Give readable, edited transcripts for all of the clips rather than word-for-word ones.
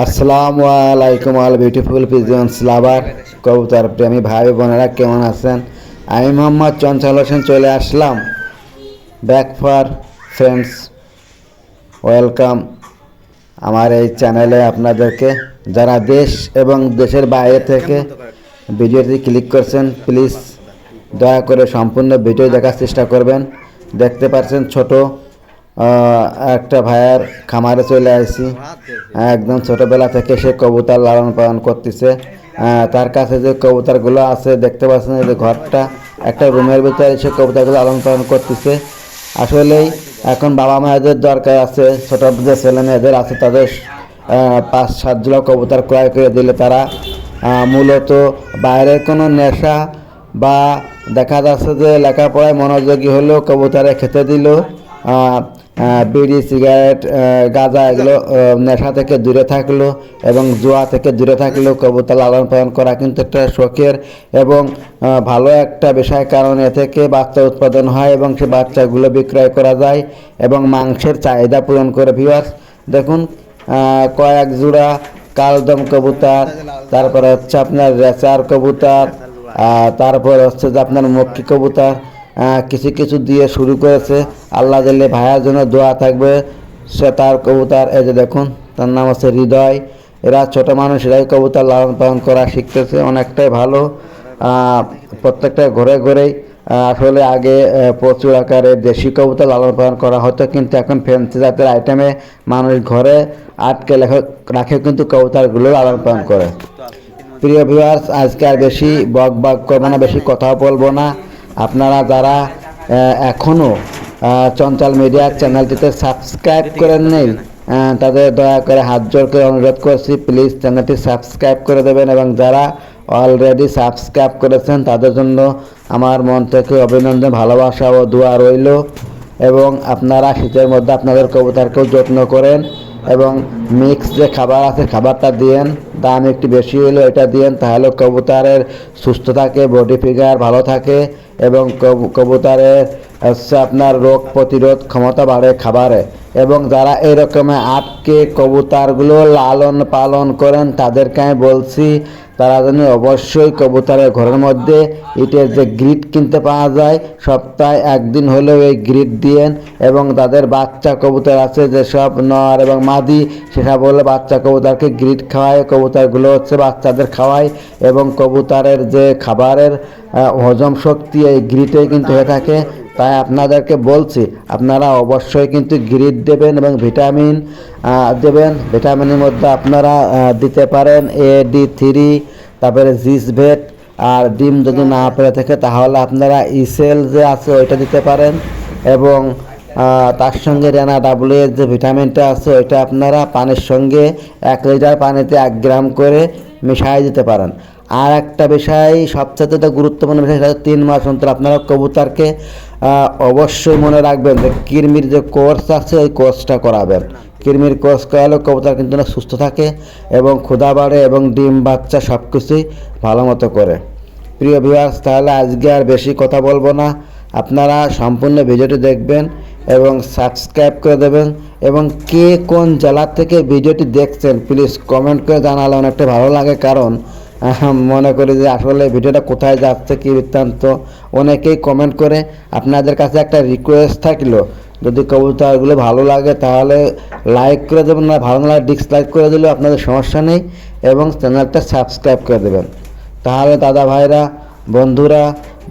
আসসালামু আলাইকুম all beautiful pigeons লাভার কবুতর প্রেমী ভাই বোনেরা কেমন আছেন? আমি মোহাম্মদ চঞ্চল হোসেন চলে আসলাম ব্যাক ফর ফ্রেন্ডস। ওয়েলকাম আমার এই চ্যানেলে আপনাদেরকে। যারা দেশ এবং দেশের বাইরে থেকে ভিডিওটি ক্লিক করছেন, প্লিজ দয়া করে সম্পূর্ণ ভিডিও দেখার চেষ্টা করবেন। দেখতে পাচ্ছেন ছোট একটা ভাইয়ের খামারে চলে আসছি। একদম ছোটোবেলা থেকে সে কবুতর লালন পালন করতেছে। তার কাছে যে কবুতরগুলো আছে দেখতে পাচ্ছেন, যে ঘরটা একটা রুমের ভিতরে সে কবুতরগুলো লালন পালন করতেছে। আসলেই এখন বাবা মায়েদের দরকার আছে, ছোটো যে ছেলে মেয়েদের আছে তাদের 5-7 জোড়া কবুতর ক্রয় করে দিলে তারা মূলত বাইরের কোনো নেশা বা দেখা যাচ্ছে যে লেখাপড়ায় মনোযোগী হলেও কবুতরে খেতে দিল, বিড়ি সিগারেট গাঁজা এগুলো নেশা থেকে দূরে থাকলো এবং জুয়া থেকে দূরে থাকলেও কবুতর লালন পালন করা কিন্তু একটা শখের এবং ভালো একটা বিষয়, কারণ এ থেকে বাচ্চা উৎপাদন হয় এবং সে বাচ্চাগুলো বিক্রয় করা যায় এবং মাংসের চাহিদা পূরণ করে। ভিউয়ার্স দেখুন, কয়েক জোড়া কালদম কবুতর, তারপরে হচ্ছে আপনার রেসার কবুতর, তারপর হচ্ছে যে আপনার মক্কি কবুতর কিছু কিছু দিয়ে শুরু করেছে। আল্লাহ দিলে ভাইয়ার জন্য দোয়া থাকবে। সে তার কবুতর, এই যে দেখুন, তার নাম হচ্ছে হৃদয়। এরা ছোট মানুষ, এরাই কবুতর লালন পালন করা শিখতেছে, অনেকটাই ভালো। প্রত্যেকটা ঘরে ঘরেই আসলে আগে প্রচুর আকারে দেশি কবুতর লালন পালন করা হতো, কিন্তু এখন ফ্যান্সি জাতের আইটেমে মানুষ ঘরে আটকে রাখে কিন্তু কবুতরগুলো লালন পালন করে। প্রিয় ভিউয়ার্স, আজকে আর বেশি বক করবো না, বেশি কথা বলবো না। আপনারা যারা এখনও চঞ্চল মিডিয়া চ্যানেলটিতে সাবস্ক্রাইব করেন নেই, তাদের দয়া করে হাত জোর করে অনুরোধ করছি, প্লিজ চ্যানেলটি সাবস্ক্রাইব করে দেবেন। এবং যারা অলরেডি সাবস্ক্রাইব করেছেন তাদের জন্য আমার মন থেকে অভিনন্দন, ভালোবাসা ও দোয়া রইল। এবং আপনারা শীতের মধ্যে আপনাদের কবুতরকেও যত্ন করেন এবং মিক্স যে খাবার আছে খাবারটা দিয়েন, দাম একটু বেশি হলো এটা দিয়েন, তাহলে কবুতরের সুস্থ থাকে, বডি ফিগার ভালো থাকে এবং কবুতরের হচ্ছে আপনার রোগ প্রতিরোধ ক্ষমতা বাড়ে খাবারে। এবং যারা এরকমের আটকে কবুতরগুলো লালন পালন করেন তাদেরকে আমি বলছি, তারা যেন অবশ্যই কবুতরের ঘরের মধ্যে ইটের যে গ্রিট কিনতে পাওয়া যায়, সপ্তাহে একদিন হলেও এই গ্রিট দিয়েন। এবং তাদের বাচ্চা কবুতর আছে যেসব নর এবং মাদি, সেসব হলো বাচ্চা কবুতরকে গ্রিট খাওয়ায়, কবুতরগুলো হচ্ছে বাচ্চাদের খাওয়ায় এবং কবুতরের যে খাবারের হজম শক্তি এই গ্রিটেই কিন্তু হয়ে থাকে। তাই আপনাদেরকে বলছি, আপনারা অবশ্যই কিন্তু গ্রিট দেবেন এবং ভিটামিন দেবেন। ভিটামিনের মধ্যে আপনারা দিতে পারেন AD3, তারপরে জিসভেট, আর ডিম যদি না পেরে থাকে তাহলে আপনারা ইসেল যে আছে ওইটা দিতে পারেন। এবং তার সঙ্গে রেনা ডাব্লিউ এর যে ভিটামিনটা আছে ওইটা আপনারা পানির সঙ্গে 1 লিটার পানিতে 1 গ্রাম করে মিশিয়ে দিতে পারেন। আর একটা বিষয়, সবচেয়ে গুরুত্বপূর্ণ বিষয়, সেটা 3 মাস অন্তর আপনারা কবুতরকে অবশ্যই মনে রাখবেন যে কৃমির যে কোর্স আছে ওই কোর্সটা করাবেন। কৃমির কোর্স করালে কবুতর কিন্তু সুস্থ থাকে এবং ক্ষুধা বাড়ে এবং ডিম বাচ্চা সব কিছুই ভালো মতো করে। প্রিয় ভিউয়ার্স, তাহলে আজকে আর বেশি কথা বলবো না, আপনারা সম্পূর্ণ ভিডিওটি দেখবেন এবং সাবস্ক্রাইব করে দেবেন। এবং কে কোন জেলা থেকে ভিডিওটি দেখছেন প্লিজ কমেন্ট করে জানালে অনেকটা ভালো লাগে, কারণ মনে করি যে আসলে ভিডিওটা কোথায় যাচ্ছে কী বৃত্তান্ত অনেকেই কমেন্ট করে। আপনাদের কাছে একটা রিকোয়েস্ট থাকলো, যদি কবুতরগুলো ভালো লাগে তাহলে লাইক করে দেবেন, না ভালো না লাগে ডিসলাইক করে দিলেও আপনাদের সমস্যা নেই, এবং চ্যানেলটা সাবস্ক্রাইব করে দেবেন। তাহলে দাদা ভাইরা, বন্ধুরা,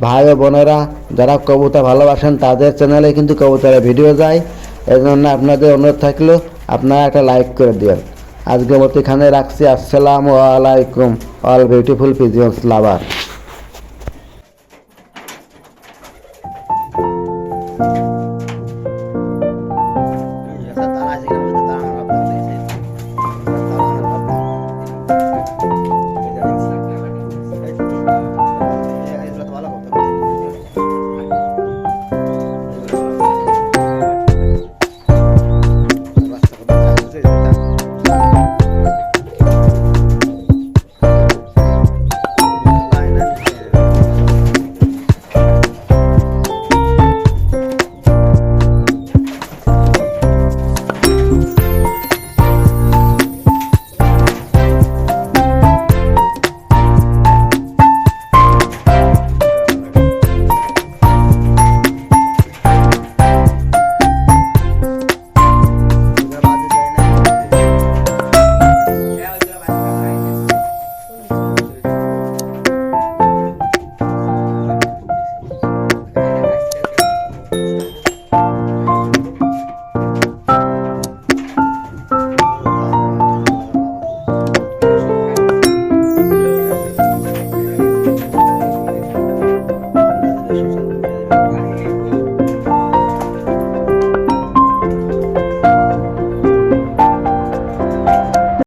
ভাই ও বোনেরা যারা কবুতর ভালোবাসেন তাদের চ্যানেলে কিন্তু কবুতরের ভিডিও যায়। এই জন্য আপনাদের অনুরোধ থাকলো আপনারা একটা লাইক করে দিন। আজকের মতো এখানে রাখছি। আসসালামু আলাইকুম অল বিউটিফুল পিজন্স লাভার।